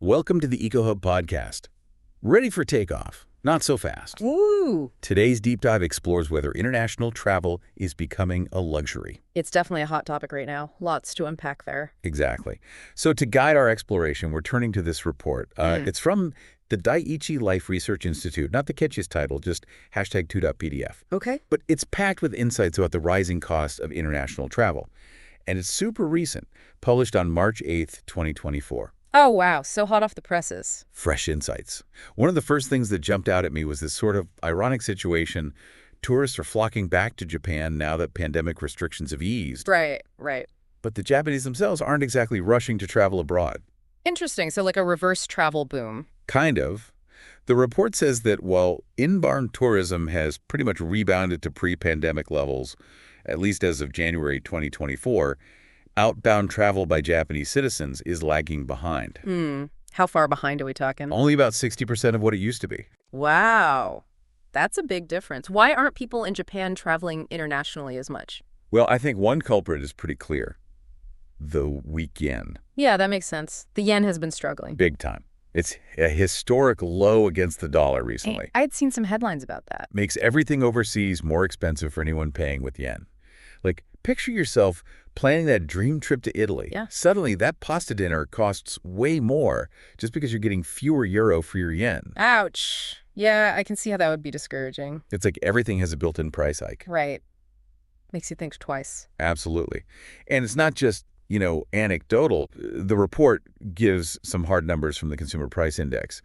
Welcome to the EcoHub podcast. Ready for takeoff? Not so fast. Ooh. Today's deep dive explores whether international travel is becoming a luxury. It's definitely a hot topic right now. Lots to unpack there. Exactly. So to guide our exploration, we're turning to this report. It's from the Daiichi Life Research Institute, not the catchiest title, just #2.pdf. Okay. But it's packed with insights about the rising cost of international travel. And it's super recent, published on March 8th, 2024. Oh, wow. So hot off the presses. Fresh insights. One of the first things that jumped out at me was this sort of ironic situation. Tourists are flocking back to Japan now that pandemic restrictions have eased. Right. But the Japanese themselves aren't exactly rushing to travel abroad. Interesting. So like a reverse travel boom. Kind of. The report says that while inbound tourism has pretty much rebounded to pre-pandemic levels, at least as of January 2024, outbound travel by Japanese citizens is lagging behind. How far behind are we talking? Only about 60% of what it used to be. Wow. That's a big difference. Why aren't people in Japan traveling internationally as much? Well, I think one culprit is pretty clear. The weak yen. Yeah, that makes sense. The yen has been struggling. Big time. It's a historic low against the dollar recently. I'd seen some headlines about that. Makes everything overseas more expensive for anyone paying with yen. Like, picture yourself planning that dream trip to Italy. Yeah. Suddenly, that pasta dinner costs way more just because you're getting fewer euro for your yen. Ouch. Yeah, I can see how that would be discouraging. It's like everything has a built-in price hike. Right. Makes you think twice. Absolutely. And it's not just, anecdotal. The report gives some hard numbers from the Consumer Price Index.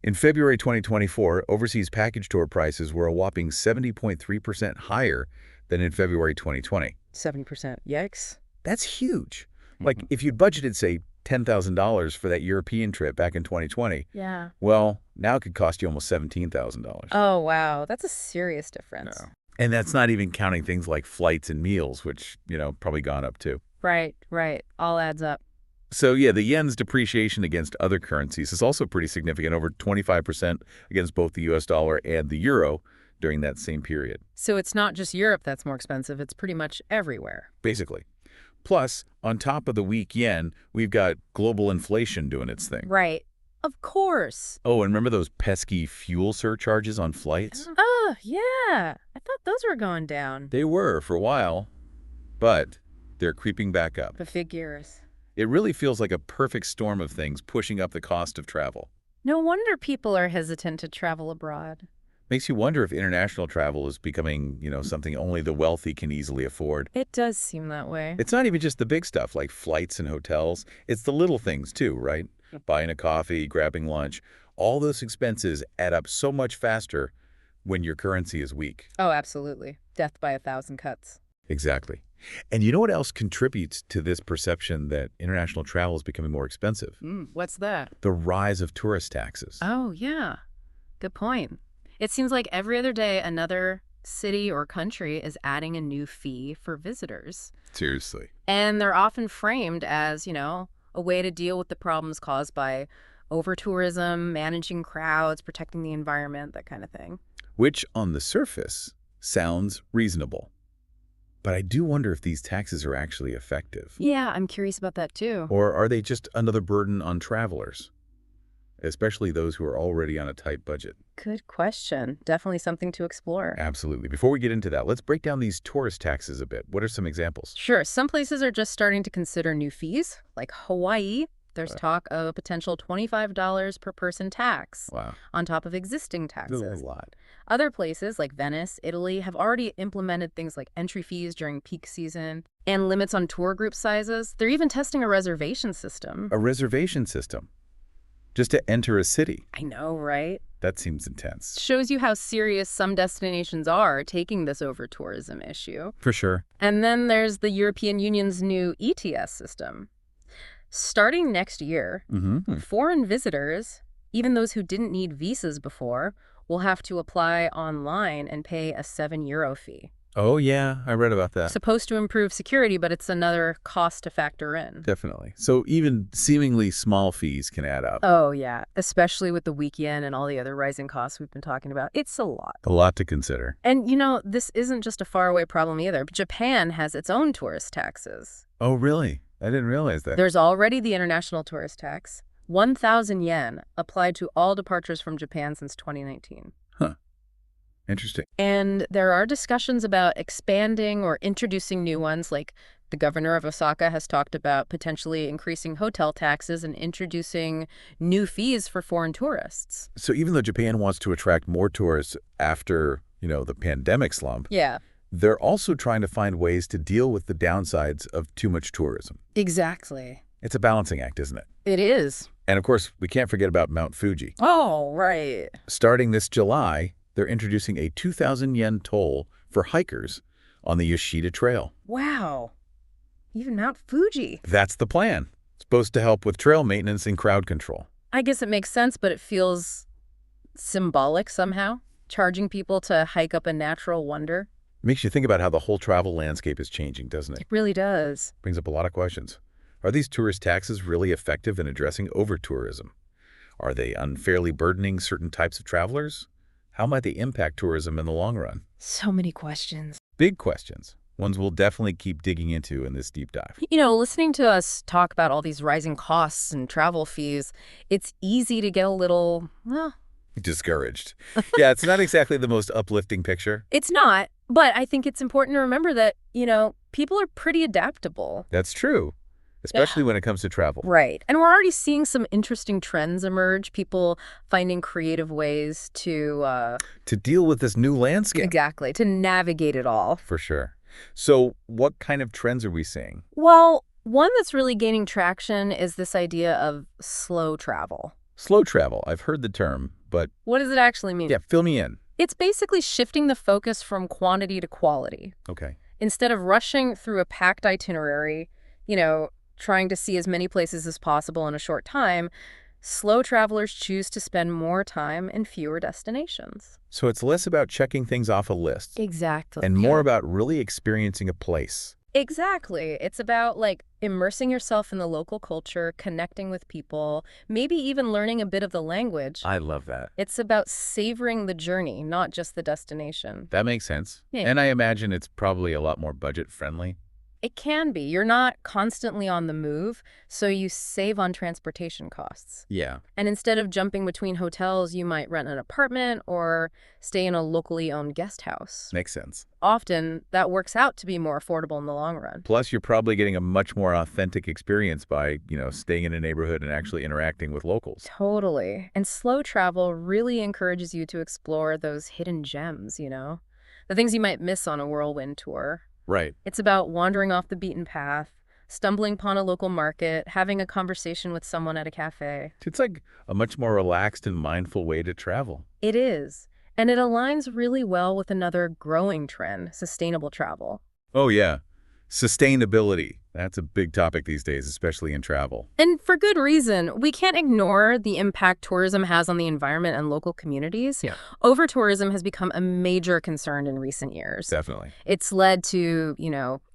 In February 2024, overseas package tour prices were a whopping 70.3% higher than in February 2020. 70%. Yikes. That's huge. Like, if you'd budgeted, say, $10,000 for that European trip back in 2020, Yeah. well, now it could cost you almost $17,000. Oh, wow. That's a serious difference. No. And that's not even counting things like flights and meals, which, probably gone up too. Right. All adds up. So, yeah, the yen's depreciation against other currencies is also pretty significant, over 25% against both the US dollar and the euro during that same period. So it's not just Europe that's more expensive. It's pretty much everywhere. Basically. Plus, on top of the weak yen, we've got global inflation doing its thing. Right. Of course. Oh, and remember those pesky fuel surcharges on flights? Oh, yeah. I thought those were going down. They were for a while, but they're creeping back up. The figures. It really feels like a perfect storm of things pushing up the cost of travel. No wonder people are hesitant to travel abroad. Makes you wonder if international travel is becoming, something only the wealthy can easily afford. It does seem that way. It's not even just the big stuff like flights and hotels. It's the little things too, right? Buying a coffee, grabbing lunch. All those expenses add up so much faster when your currency is weak. Oh, absolutely. Death by 1,000 cuts. Exactly. And you know what else contributes to this perception that international travel is becoming more expensive? What's that? The rise of tourist taxes. Oh, yeah. Good point. It seems like every other day another city or country is adding a new fee for visitors. Seriously. And they're often framed as, a way to deal with the problems caused by over-tourism, managing crowds, protecting the environment, that kind of thing. Which, on the surface, sounds reasonable. But I do wonder if these taxes are actually effective. Yeah, I'm curious about that too. Or are they just another burden on travelers, especially those who are already on a tight budget? Good question. Definitely something to explore. Absolutely. Before we get into that, let's break down these tourist taxes a bit. What are some examples? Sure. Some places are just starting to consider new fees, like Hawaii. There's talk of a potential $25 per person tax. Wow. On top of existing taxes. That's a lot. Other places like Venice, Italy, have already implemented things like entry fees during peak season and limits on tour group sizes. They're even testing a reservation system. A reservation system? Just to enter a city? I know, right? That seems intense. Shows you how serious some destinations are taking this over-tourism issue. For sure. And then there's the European Union's new ETS system. Starting next year, foreign visitors, even those who didn't need visas before, will have to apply online and pay a €7 fee. Oh, yeah, I read about that. Supposed to improve security, but it's another cost to factor in. Definitely. So even seemingly small fees can add up. Oh, yeah, especially with the weak yen and all the other rising costs we've been talking about. It's a lot. A lot to consider. And, this isn't just a faraway problem either. Japan has its own tourist taxes. Oh, really? I didn't realize that. There's already the international tourist tax. 1,000 yen applied to all departures from Japan since 2019. Huh. Interesting. And there are discussions about expanding or introducing new ones, like the governor of Osaka has talked about potentially increasing hotel taxes and introducing new fees for foreign tourists. So even though Japan wants to attract more tourists after, the pandemic slump, Yeah, they're also trying to find ways to deal with the downsides of too much tourism. exactly. It's a balancing act, isn't it? It is. And of course, we can't forget about Mount Fuji. Oh, right. Starting this July, they're introducing a 2,000 yen toll for hikers on the Yoshida Trail. Wow. Even Mount Fuji. That's the plan. It's supposed to help with trail maintenance and crowd control. I guess it makes sense, but it feels symbolic somehow, charging people to hike up a natural wonder. Makes you think about how the whole travel landscape is changing, doesn't it? It really does. Brings up a lot of questions. Are these tourist taxes really effective in addressing over-tourism? Are they unfairly burdening certain types of travelers? How might they impact tourism in the long run? So many questions. Big questions. Ones we'll definitely keep digging into in this deep dive. Listening to us talk about all these rising costs and travel fees, it's easy to get a little, Discouraged. Yeah, it's not exactly the most uplifting picture. it's not, but I think it's important to remember that, people are pretty adaptable. That's true, especially when it comes to travel. Right. And we're already seeing some interesting trends emerge, people finding creative ways to, To deal with this new landscape. exactly, to navigate it all. For sure. So what kind of trends are we seeing? Well, one that's really gaining traction is this idea of slow travel. Slow travel. I've heard the term, but What does it actually mean? yeah, fill me in. It's basically shifting the focus from quantity to quality. Okay. Instead of rushing through a packed itinerary, trying to see as many places as possible in a short time, slow travelers choose to spend more time in fewer destinations. So it's less about checking things off a list Exactly. and more about really experiencing a place. Exactly. It's about immersing yourself in the local culture, connecting with people, maybe even learning a bit of the language. I love that. It's about savoring the journey, not just the destination. That makes sense. Yeah. And I imagine it's probably a lot more budget friendly. It can be. You're not constantly on the move, so you save on transportation costs. Yeah. And instead of jumping between hotels, you might rent an apartment or stay in a locally owned guest house. Makes sense. Often, that works out to be more affordable in the long run. Plus, you're probably getting a much more authentic experience by, staying in a neighborhood and actually interacting with locals. Totally. And slow travel really encourages you to explore those hidden gems, the things you might miss on a whirlwind tour. Right. It's about wandering off the beaten path, stumbling upon a local market, having a conversation with someone at a cafe. It's like a much more relaxed and mindful way to travel. It is. And it aligns really well with another growing trend, sustainable travel. Oh, yeah. Sustainability. That's a big topic these days, especially in travel. And for good reason. We can't ignore the impact tourism has on the environment and local communities. Yeah. Over-tourism has become a major concern in recent years. Definitely. It's led to,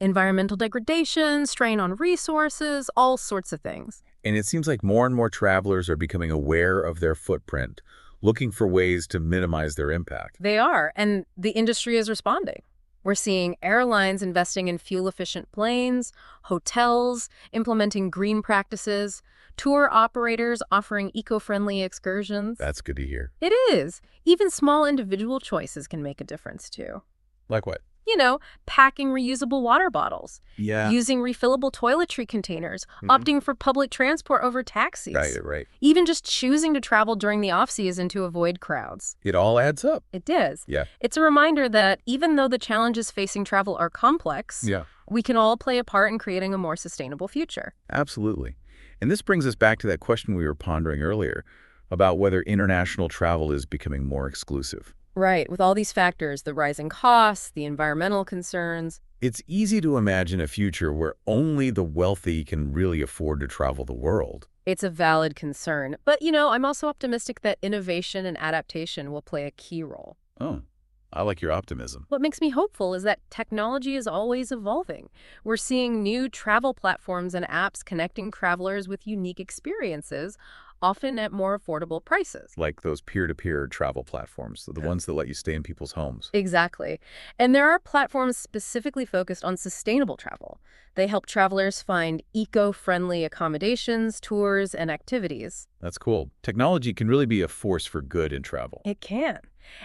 environmental degradation, strain on resources, all sorts of things. And it seems like more and more travelers are becoming aware of their footprint, looking for ways to minimize their impact. They are, and the industry is responding. We're seeing airlines investing in fuel-efficient planes, hotels implementing green practices, tour operators offering eco-friendly excursions. That's good to hear. It is. Even small individual choices can make a difference, too. Like what? Packing reusable water bottles, Yeah. using refillable toiletry containers, opting for public transport over taxis. Right. Even just choosing to travel during the off-season to avoid crowds. It all adds up. It does. Yeah. It's a reminder that even though the challenges facing travel are complex, Yeah. we can all play a part in creating a more sustainable future. Absolutely. And this brings us back to that question we were pondering earlier about whether international travel is becoming more exclusive. Right. With all these factors, the rising costs, the environmental concerns. It's easy to imagine a future where only the wealthy can really afford to travel the world. It's a valid concern. But, I'm also optimistic that innovation and adaptation will play a key role. Oh, I like your optimism. What makes me hopeful is that technology is always evolving. We're seeing new travel platforms and apps connecting travelers with unique experiences, often at more affordable prices. Like those peer-to-peer travel platforms, the ones that let you stay in people's homes. Exactly. And there are platforms specifically focused on sustainable travel. They help travelers find eco-friendly accommodations, tours, and activities. That's cool. Technology can really be a force for good in travel. It can.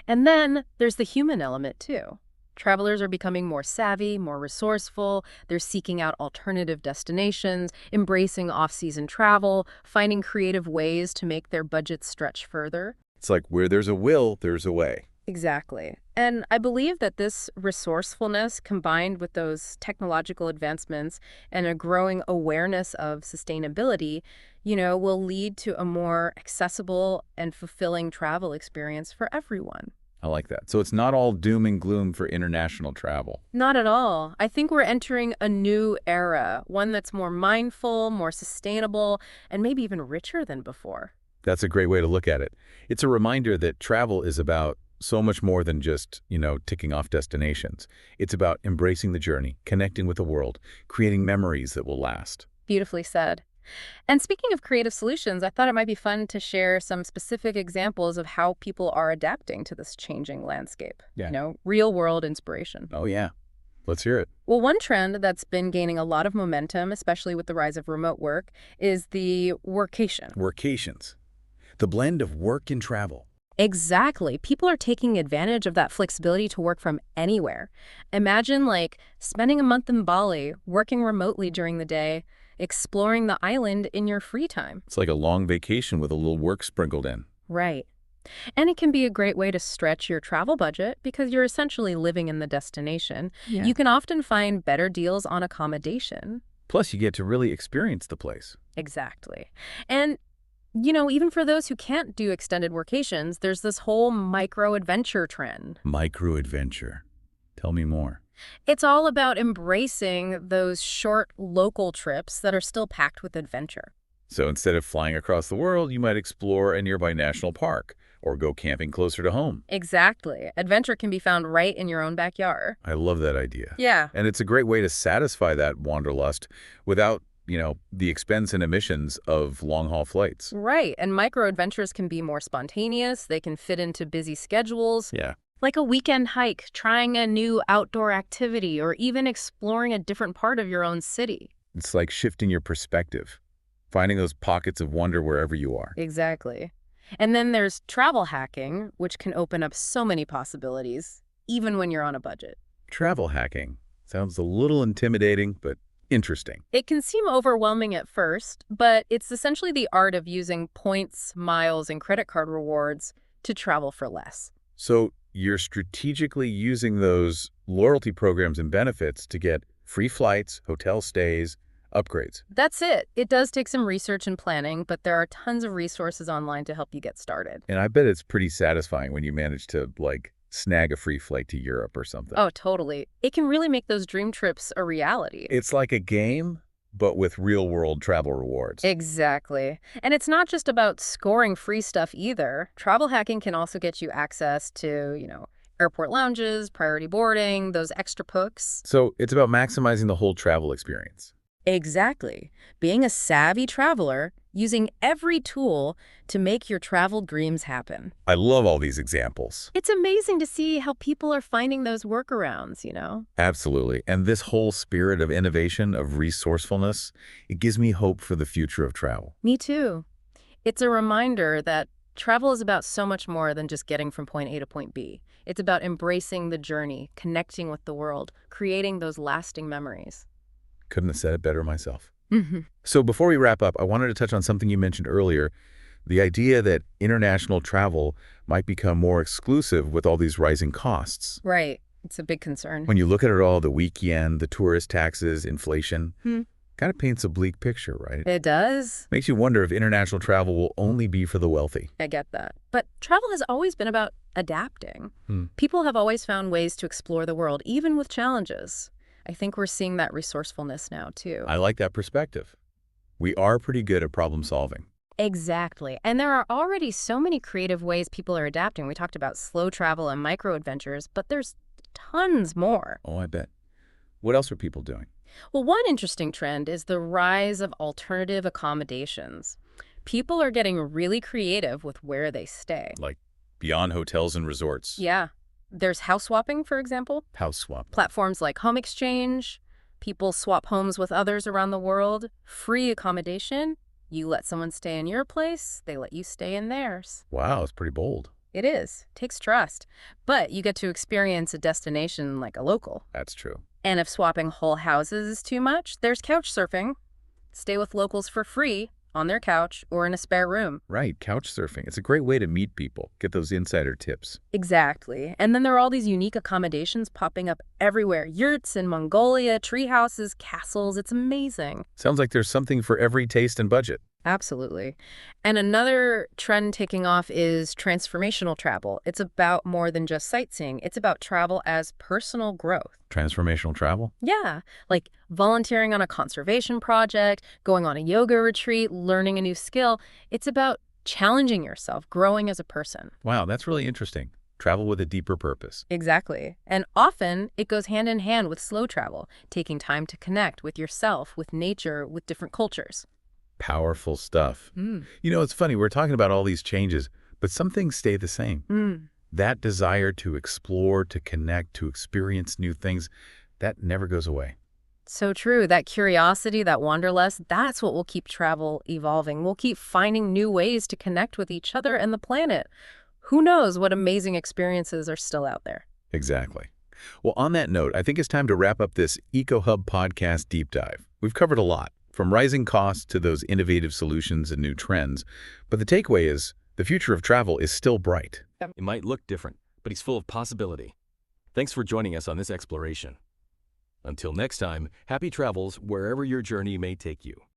And then there's the human element, too. Travelers are becoming more savvy, more resourceful. They're seeking out alternative destinations, embracing off-season travel, finding creative ways to make their budgets stretch further. It's like where there's a will, there's a way. Exactly. And I believe that this resourcefulness, combined with those technological advancements and a growing awareness of sustainability, will lead to a more accessible and fulfilling travel experience for everyone. I like that. So it's not all doom and gloom for international travel. Not at all. I think we're entering a new era, one that's more mindful, more sustainable, and maybe even richer than before. That's a great way to look at it. It's a reminder that travel is about so much more than just, ticking off destinations. It's about embracing the journey, connecting with the world, creating memories that will last. Beautifully said. And speaking of creative solutions, I thought it might be fun to share some specific examples of how people are adapting to this changing landscape. Yeah. Real world inspiration. Oh, yeah. Let's hear it. Well, one trend that's been gaining a lot of momentum, especially with the rise of remote work, is the workation. Workations. The blend of work and travel. Exactly. People are taking advantage of that flexibility to work from anywhere. Imagine, spending a month in Bali, working remotely during the day, exploring the island in your free time. It's like a long vacation with a little work sprinkled in. Right. And it can be a great way to stretch your travel budget because you're essentially living in the destination. Yeah. You can often find better deals on accommodation. Plus, you get to really experience the place. Exactly. And even for those who can't do extended workations, there's this whole micro-adventure trend. Micro-adventure. Tell me more. It's all about embracing those short local trips that are still packed with adventure. So instead of flying across the world, you might explore a nearby national park or go camping closer to home. Exactly. Adventure can be found right in your own backyard. I love that idea. Yeah. And it's a great way to satisfy that wanderlust without the expense and emissions of long-haul flights. Right. And micro-adventures can be more spontaneous. They can fit into busy schedules. Yeah. Like a weekend hike, trying a new outdoor activity, or even exploring a different part of your own city. It's like shifting your perspective, finding those pockets of wonder wherever you are. Exactly. And then there's travel hacking, which can open up so many possibilities, even when you're on a budget. Travel hacking sounds a little intimidating, but interesting. It can seem overwhelming at first, but it's essentially the art of using points, miles, and credit card rewards to travel for less. So you're strategically using those loyalty programs and benefits to get free flights, hotel stays, upgrades. That's it. It does take some research and planning, but there are tons of resources online to help you get started. And I bet it's pretty satisfying when you manage to, snag a free flight to Europe or something. Oh, totally. It can really make those dream trips a reality. It's like a game, but with real-world travel rewards. Exactly. And it's not just about scoring free stuff either. Travel hacking can also get you access to, airport lounges, priority boarding, those extra perks. So it's about maximizing the whole travel experience. Exactly. Being a savvy traveler, using every tool to make your travel dreams happen. I love all these examples. It's amazing to see how people are finding those workarounds, Absolutely. And this whole spirit of innovation, of resourcefulness, it gives me hope for the future of travel. Me too. It's a reminder that travel is about so much more than just getting from point A to point B. It's about embracing the journey, connecting with the world, creating those lasting memories. Couldn't have said it better myself. Mm-hmm. So before we wrap up, I wanted to touch on something you mentioned earlier, the idea that international travel might become more exclusive with all these rising costs. Right. It's a big concern. When you look at it all, the weak yen, the tourist taxes, inflation, kind of paints a bleak picture, right? It does. Makes you wonder if international travel will only be for the wealthy. I get that. But travel has always been about adapting. People have always found ways to explore the world, even with challenges. I think we're seeing that resourcefulness now, too. I like that perspective. We are pretty good at problem solving. Exactly. And there are already so many creative ways people are adapting. We talked about slow travel and micro-adventures, but there's tons more. Oh, I bet. What else are people doing? Well, one interesting trend is the rise of alternative accommodations. People are getting really creative with where they stay. Like beyond hotels and resorts. Yeah. There's house swapping, for example. House swap. Platforms like Home Exchange. People swap homes with others around the world. Free accommodation. You let someone stay in your place, they let you stay in theirs. Wow, it's pretty bold. It is. Takes trust. But you get to experience a destination like a local. That's true. And if swapping whole houses is too much, there's couch surfing. Stay with locals for free on their couch or in a spare room. Right, couch surfing. It's a great way to meet people, get those insider tips. Exactly. And then there are all these unique accommodations popping up everywhere. Yurts in Mongolia, tree houses, castles. It's amazing. Sounds like there's something for every taste and budget. Absolutely. And another trend taking off is transformational travel. It's about more than just sightseeing. It's about travel as personal growth. Transformational travel? Yeah, like volunteering on a conservation project, going on a yoga retreat, learning a new skill. It's about challenging yourself, growing as a person. Wow, that's really interesting. Travel with a deeper purpose. Exactly. And often it goes hand in hand with slow travel, taking time to connect with yourself, with nature, with different cultures. Powerful stuff. Mm. You know, it's funny, we're talking about all these changes, but some things stay the same. Mm. That desire to explore, to connect, to experience new things, that never goes away. So true. That curiosity, that wanderlust, that's what will keep travel evolving. We'll keep finding new ways to connect with each other and the planet. Who knows what amazing experiences are still out there? Exactly. Well, on that note, I think it's time to wrap up this EcoHub podcast deep dive. We've covered a lot, from rising costs to those innovative solutions and new trends. But the takeaway is, the future of travel is still bright. It might look different, but he's full of possibility. Thanks for joining us on this exploration. Until next time, happy travels wherever your journey may take you.